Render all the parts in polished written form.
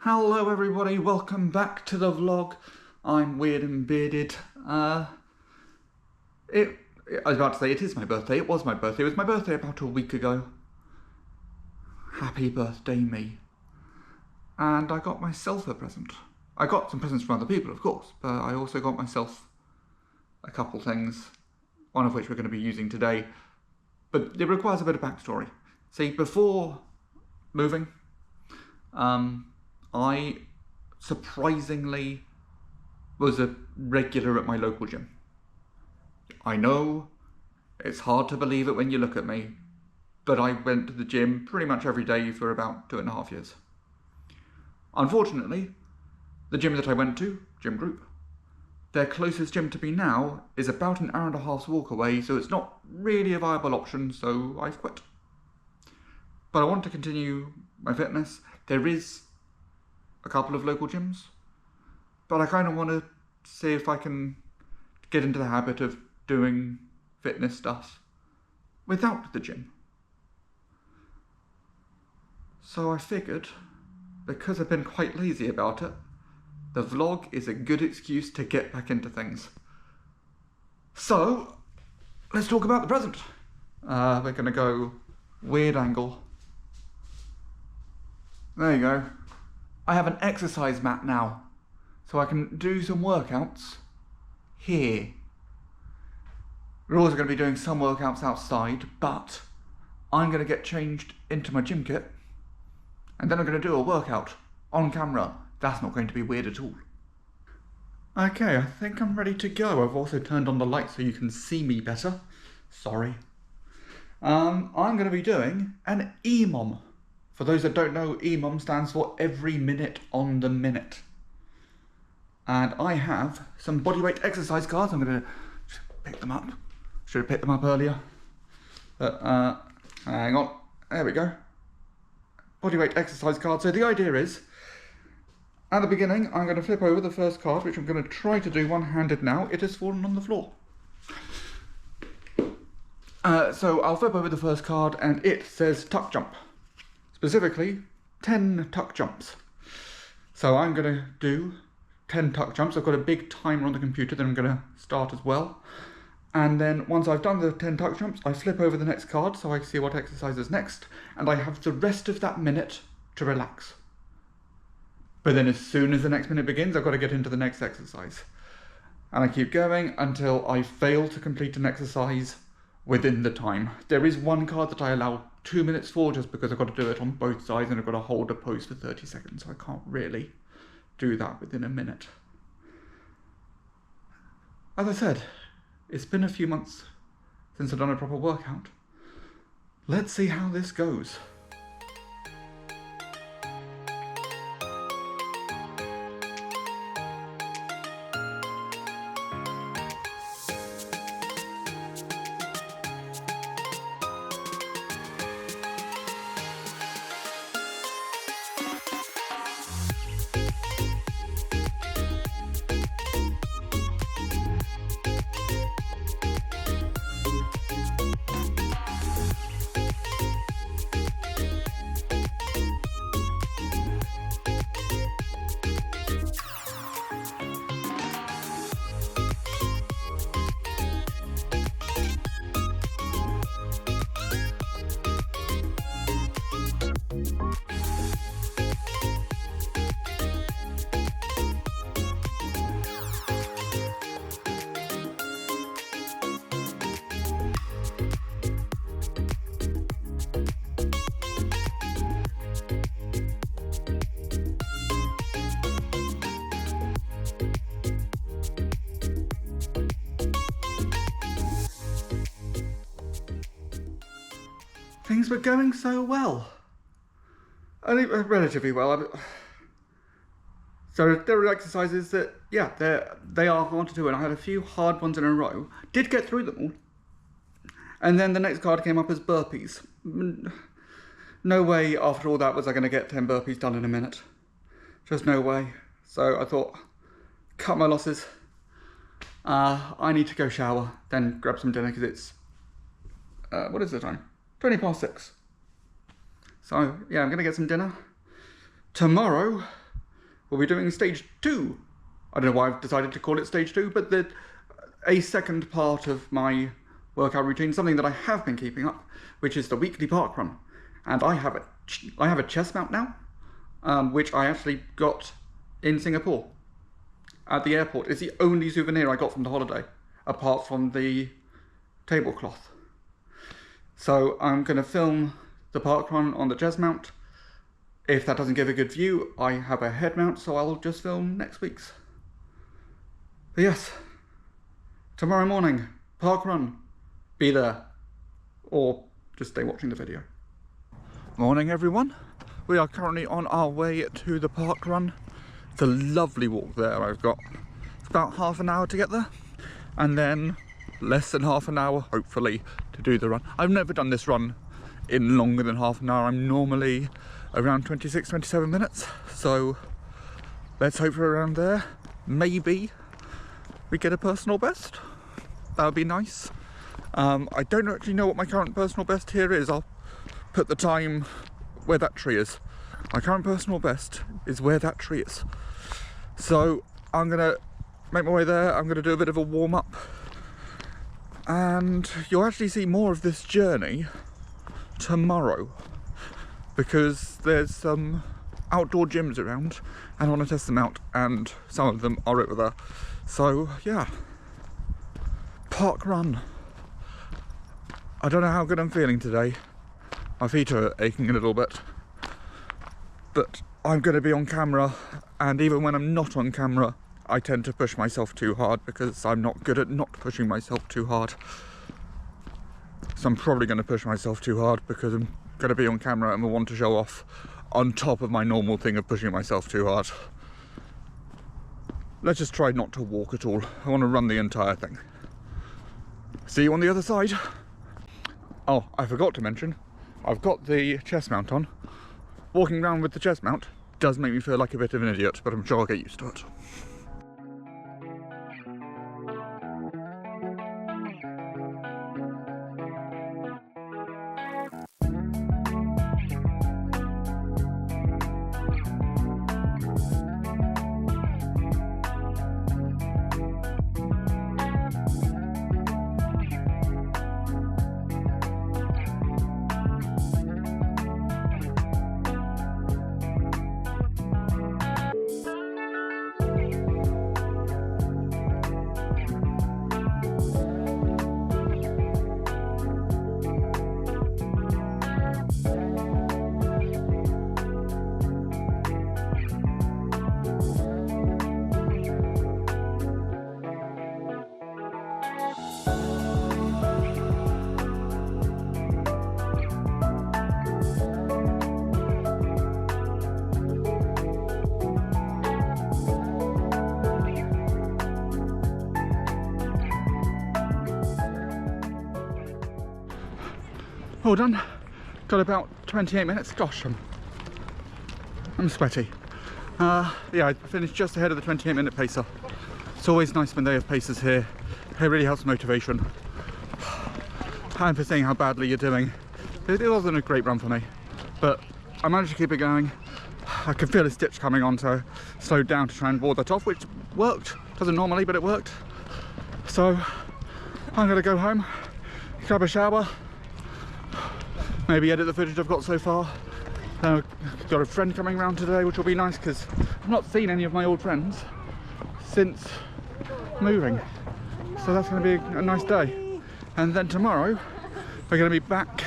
Hello everybody, welcome back to the vlog. I'm Weird and Bearded. I was about to say it is my birthday. It was my birthday. It was my birthday about a week ago. Happy birthday me. And I got myself a present. I got some presents from other people, of course, but I also got myself a couple things, one of which we're going to be using today. But it requires a bit of backstory. See, before moving, I surprisingly was a regular at my local gym. I know it's hard to believe it when you look at me, but I went to the gym pretty much every day for about 2.5 years. Unfortunately, the gym that I went to, Gym Group, their closest gym to me now is about an hour and a half's walk away, so it's not really a viable option, so I've quit. But I want to continue my fitness. There is a couple of local gyms, but I kind of want to see if I can get into the habit of doing fitness stuff without the gym. So I figured, because I've been quite lazy about it, the vlog is a good excuse to get back into things. So let's talk about the present. We're going to go weird angle. There you go. I have an exercise mat now, so I can do some workouts here. We're also going to be doing some workouts outside, but I'm going to get changed into my gym kit, and then I'm going to do a workout on camera. That's not going to be weird at all. Okay, I think I'm ready to go. I've also turned on the light so you can see me better. Sorry. I'm going to be doing an EMOM. For those that don't know, EMOM stands for every minute on the minute. And I have some bodyweight exercise cards. I'm going to pick them up. Should have picked them up earlier. But hang on. There we go. Bodyweight exercise cards. So the idea is, at the beginning, I'm going to flip over the first card, which I'm going to try to do one-handed now. It has fallen on the floor. So I'll flip over the first card and it says tuck jump. Specifically, 10 tuck jumps. So I'm going to do 10 tuck jumps. I've got a big timer on the computer that I'm going to start as well. And then once I've done the 10 tuck jumps, I flip over the next card so I see what exercise is next. And I have the rest of that minute to relax. But then as soon as the next minute begins, I've got to get into the next exercise. And I keep going until I fail to complete an exercise within the time. There is one card that I allow 2 minutes for, just because I've got to do it on both sides and I've got to hold a pose for 30 seconds, so I can't really do that within a minute. As I said, it's been a few months since I've done a proper workout. Let's see how this goes. Things were going so well. Only relatively well. So there are exercises that, yeah, they are hard to do, and I had a few hard ones in a row. Did get through them all. And then the next card came up as burpees. No way after all that was I going to get 10 burpees done in a minute. Just no way. So I thought, cut my losses. I need to go shower, then grab some dinner, because it's, what is the time? 6:20. So yeah, I'm gonna get some dinner. Tomorrow, we'll be doing stage 2. I don't know why I've decided to call it stage 2, but a second part of my workout routine, something that I have been keeping up, which is the weekly park run. And I have a chest mount now, which I actually got in Singapore at the airport. It's the only souvenir I got from the holiday, apart from the tablecloth. So I'm going to film the park run on the chest mount. If that doesn't give a good view, I have a head mount, so I'll just film next week's. But yes, tomorrow morning, park run. Be there, or just stay watching the video. Morning everyone. We are currently on our way to the park run. It's a lovely walk there I've got. It's about half an hour to get there, and then less than half an hour, hopefully, to do the run. I've never done this run in longer than half an hour. I'm normally around 26-27 minutes, so let's hope for around there. Maybe we get a personal best. That would be nice. I don't actually know what my current personal best here is. I'll put the time where that tree is. My current personal best is where that tree is. So I'm gonna make my way there. I'm gonna do a bit of a warm-up, and you'll actually see more of this journey tomorrow, because there's some outdoor gyms around and I want to test them out, and some of them are over there. So yeah, park run. I don't know how good I'm feeling today. My feet are aching a little bit, but I'm going to be on camera, and even when I'm not on camera, I tend to push myself too hard because I'm not good at not pushing myself too hard. So I'm probably going to push myself too hard because I'm going to be on camera and will want to show off, on top of my normal thing of pushing myself too hard. Let's just try not to walk at all. I want to run the entire thing. See you on the other side. Oh, I forgot to mention, I've got the chest mount on. Walking around with the chest mount does make me feel like a bit of an idiot, but I'm sure I'll get used to it. All done. Got about 28 minutes. Gosh, I'm sweaty. Yeah, I finished just ahead of the 28-minute pacer. It's always nice when they have pacers here. It really helps motivation. And for seeing how badly you're doing. It wasn't a great run for me, but I managed to keep it going. I could feel a stitch coming on, so I slowed down to try and ward that off, which worked. Doesn't normally, but it worked. So I'm gonna go home, grab a shower, maybe edit the footage I've got so far. I've got a friend coming around today, which will be nice because I've not seen any of my old friends since moving. So that's going to be a nice day. And then tomorrow we're going to be back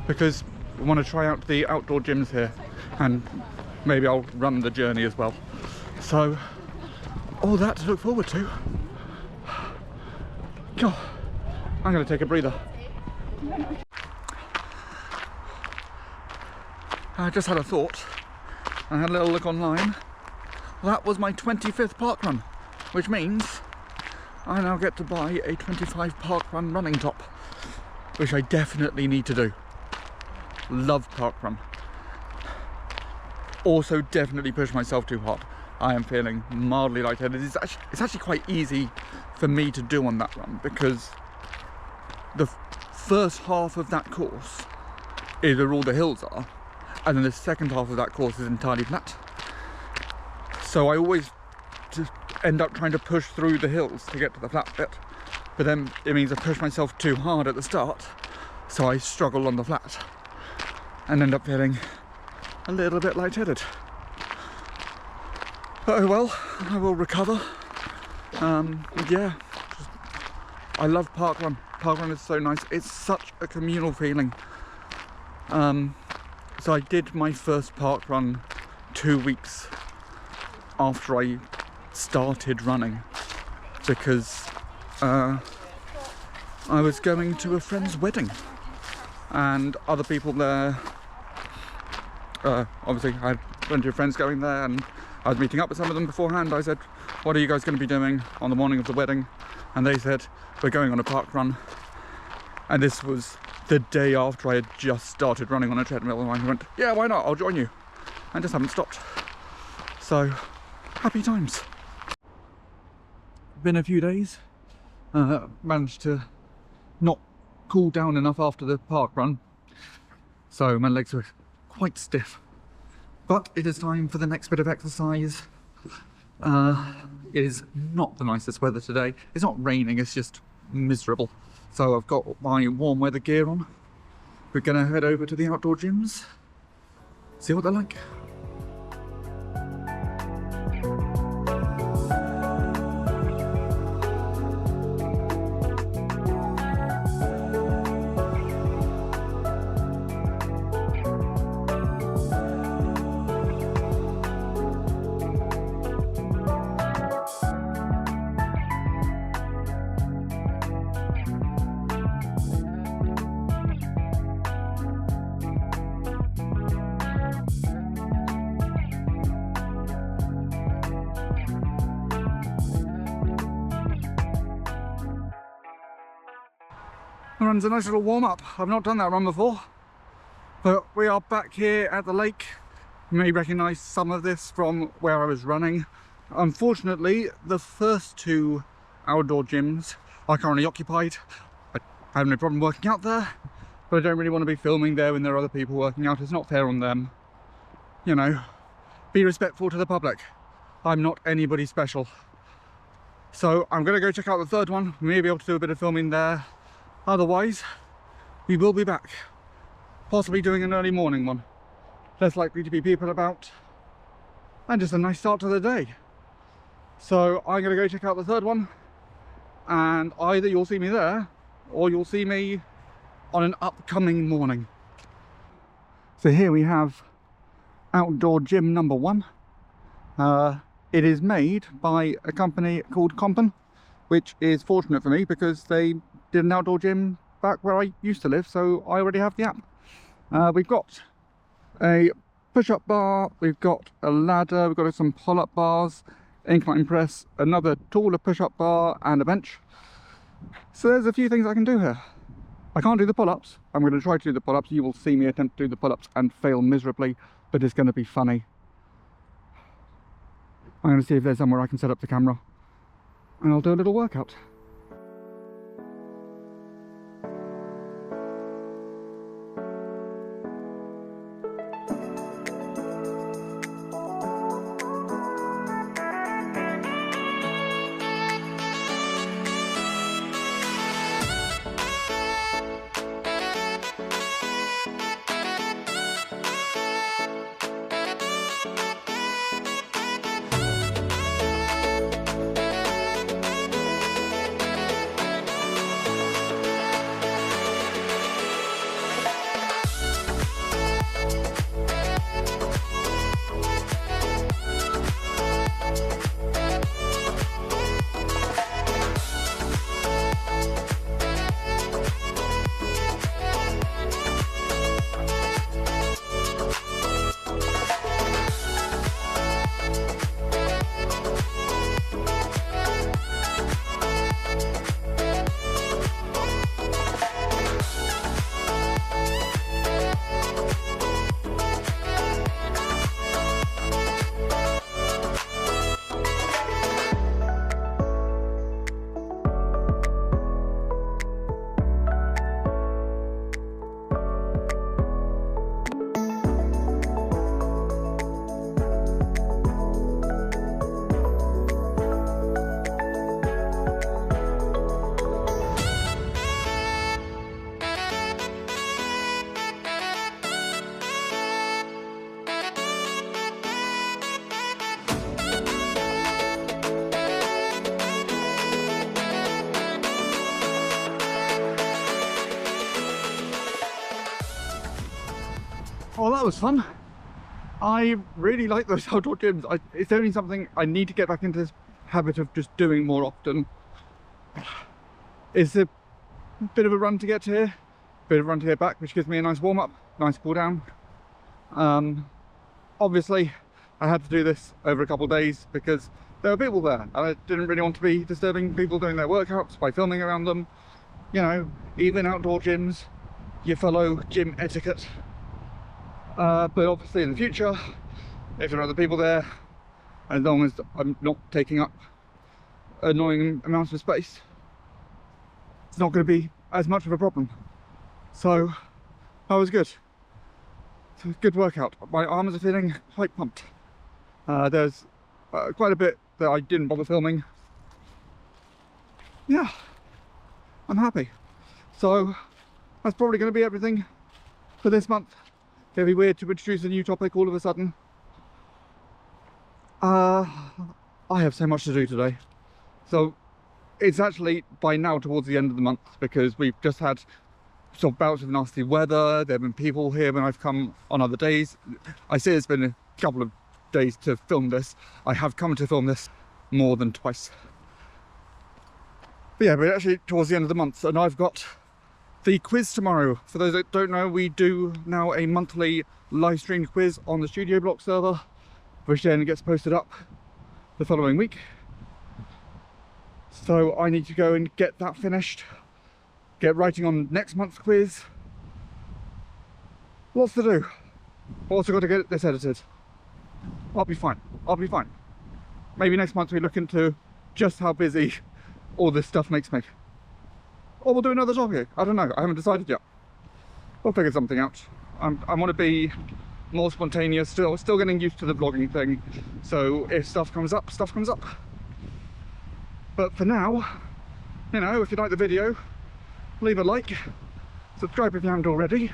because we want to try out the outdoor gyms here, and maybe I'll run the journey as well. So all that to look forward to. God, I'm going to take a breather. I just had a thought. I had a little look online. That was my 25th park run, which means I now get to buy a 25 park run running top, which I definitely need to do. Love park run. Also definitely push myself too hard. I am feeling mildly lightheaded. It's actually quite easy for me to do on that run because the first half of that course is where all the hills are, and then the second half of that course is entirely flat. So I always just end up trying to push through the hills to get to the flat bit. But then it means I push myself too hard at the start, so I struggle on the flat and end up feeling a little bit lightheaded. But oh well, I will recover. Yeah, I love parkrun. Parkrun is so nice. It's such a communal feeling. So I did my first parkrun 2 weeks after I started running, because I was going to a friend's wedding and other people there. Obviously I had plenty of friends going there, and I was meeting up with some of them beforehand. I said, what are you guys going to be doing on the morning of the wedding? And they said, we're going on a park run. And this was the day after I had just started running on a treadmill, and I went, yeah, why not, I'll join you. And just haven't stopped. So, happy times. Been a few days. Managed to not cool down enough after the park run. So my legs were quite stiff. But it is time for the next bit of exercise. It is not the nicest weather today. It's not raining, it's just miserable. So I've got my warm weather gear on. We're gonna head over to the outdoor gyms, see what they're like. The run's a nice little warm-up. I've not done that run before, but we are back here at the lake. You may recognise some of this from where I was running. Unfortunately, the first two outdoor gyms are currently occupied. I have no problem working out there, but I don't really want to be filming there when there are other people working out. It's not fair on them. You know, be respectful to the public. I'm not anybody special. So I'm going to go check out the third one. We may be able to do a bit of filming there. Otherwise, we will be back, possibly doing an early morning one. Less likely to be people about, and just a nice start to the day. So I'm going to go check out the third one, and either you'll see me there, or you'll see me on an upcoming morning. So here we have outdoor gym number 1. It is made by a company called Compen, which is fortunate for me because they did an outdoor gym back where I used to live, so I already have the app. We've got a push-up bar, we've got a ladder, we've got some pull-up bars, incline press, another taller push-up bar, and a bench. So there's a few things I can do here. I can't do the pull-ups. I'm going to try to do the pull-ups. You will see me attempt to do the pull-ups and fail miserably, but it's going to be funny. I'm going to see if there's somewhere I can set up the camera, and I'll do a little workout. was fun. I really like those outdoor gyms. It's only something I need to get back into this habit of just doing more often. It's a bit of a run to get to here, bit of a run to get back, which gives me a nice warm-up, nice cool down. Obviously I had to do this over a couple of days because there were people there and I didn't really want to be disturbing people doing their workouts by filming around them. You know, even outdoor gyms, you follow gym etiquette. But obviously in the future, if there are other people there, as long as I'm not taking up annoying amounts of space, it's not going to be as much of a problem. So that was good. It's a good workout. My arms are feeling quite pumped. There's quite a bit that I didn't bother filming. Yeah, I'm happy. So that's probably going to be everything for this month. It'd be weird to introduce a new topic all of a sudden. I have so much to do today. So it's actually by now towards the end of the month because we've just had sort of bouts of nasty weather. There have been people here when I've come on other days. I say it's been a couple of days to film this. I have come to film this more than twice. But yeah, we're actually towards the end of the month and I've got the quiz tomorrow. For those that don't know, we do now a monthly live streamed quiz on the Studio Block server, which then gets posted up the following week. So I need to go and get that finished, get writing on next month's quiz. Lots to do. Also got to get this edited. I'll be fine. I'll be fine. Maybe next month we look into just how busy all this stuff makes me. Or we'll do another topic. I don't know. I haven't decided yet. We'll figure something out. I want to be more spontaneous. Still getting used to the vlogging thing. So if stuff comes up, stuff comes up. But for now, you know, if you like the video, leave a like. Subscribe if you haven't already.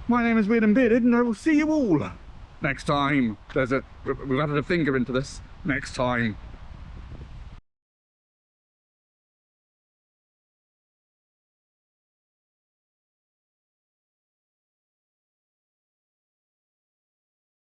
My name is Weird and Bearded, and I will see you all next time. We've added a finger into this. Next time.